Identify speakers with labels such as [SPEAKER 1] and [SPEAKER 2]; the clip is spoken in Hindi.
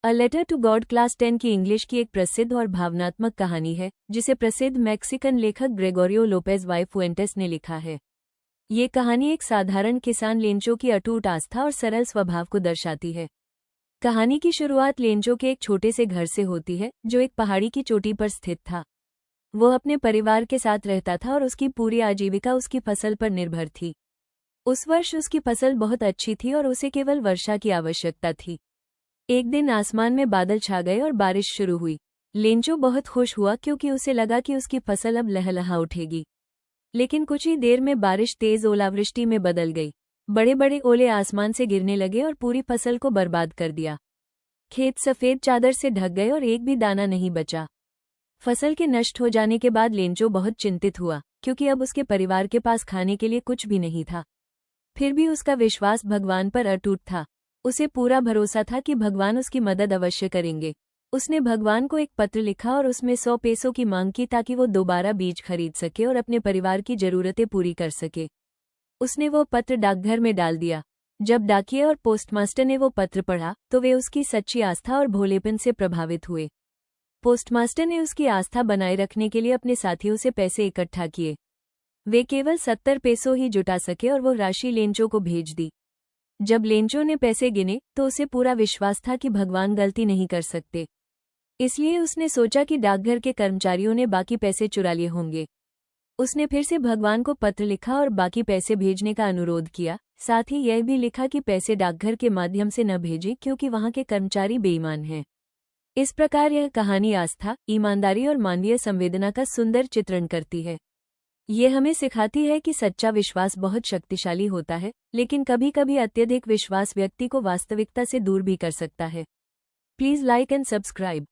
[SPEAKER 1] A letter to God class 10 की इंग्लिश की एक प्रसिद्ध और भावनात्मक कहानी है जिसे प्रसिद्ध मैक्सिकन लेखक ग्रेगोरियो लोपेज वाई फुएंटेस ने लिखा है। ये कहानी एक साधारण किसान लेंचो की अटूट आस्था और सरल स्वभाव को दर्शाती है। कहानी की शुरुआत लेंचो के एक छोटे से घर से होती है जो एक पहाड़ी की चोटी पर स्थित था। वो अपने परिवार के साथ रहता था और उसकी पूरी आजीविका उसकी फसल पर निर्भर थी। उस वर्ष उसकी फसल बहुत अच्छी थी और उसे केवल वर्षा की आवश्यकता थी। एक दिन आसमान में बादल छा गए और बारिश शुरू हुई। लेंचो बहुत खुश हुआ क्योंकि उसे लगा कि उसकी फसल अब लहलहा उठेगी। लेकिन कुछ ही देर में बारिश तेज ओलावृष्टि में बदल गई। बड़े बड़े ओले आसमान से गिरने लगे और पूरी फसल को बर्बाद कर दिया। खेत सफेद चादर से ढक गए और एक भी दाना नहीं बचा। फसल के नष्ट हो जाने के बाद लेंचो बहुत चिंतित हुआ क्योंकि अब उसके परिवार के पास खाने के लिए कुछ भी नहीं था। फिर भी उसका विश्वास भगवान पर अटूट था। उसे पूरा भरोसा था कि भगवान उसकी मदद अवश्य करेंगे। उसने भगवान को एक पत्र लिखा और उसमें 100 पेसों की मांग की ताकि वो दोबारा बीज खरीद सके और अपने परिवार की जरूरतें पूरी कर सके। उसने वो पत्र डाकघर में डाल दिया। जब डाकिये और पोस्टमास्टर ने वो पत्र पढ़ा तो वे उसकी सच्ची आस्था और भोलेपन से प्रभावित हुए। पोस्टमास्टर ने उसकी आस्था बनाए रखने के लिए अपने साथियों से पैसे इकट्ठा किए। वे केवल 70 पेसो ही जुटा सके और वो राशि लेंचो को भेज दी। जब लेंचो ने पैसे गिने तो उसे पूरा विश्वास था कि भगवान गलती नहीं कर सकते। इसलिए उसने सोचा कि डाकघर के कर्मचारियों ने बाकी पैसे चुरा लिए होंगे। उसने फिर से भगवान को पत्र लिखा और बाकी पैसे भेजने का अनुरोध किया। साथ ही यह भी लिखा कि पैसे डाकघर के माध्यम से न भेजें क्योंकि वहां के कर्मचारी बेईमान हैं। इस प्रकार यह कहानी आस्था, ईमानदारी और मानवीय संवेदना का सुंदर चित्रण करती है। ये हमें सिखाती है कि सच्चा विश्वास बहुत शक्तिशाली होता है, लेकिन कभी कभी अत्यधिक विश्वास व्यक्ति को वास्तविकता से दूर भी कर सकता है। Please like and subscribe.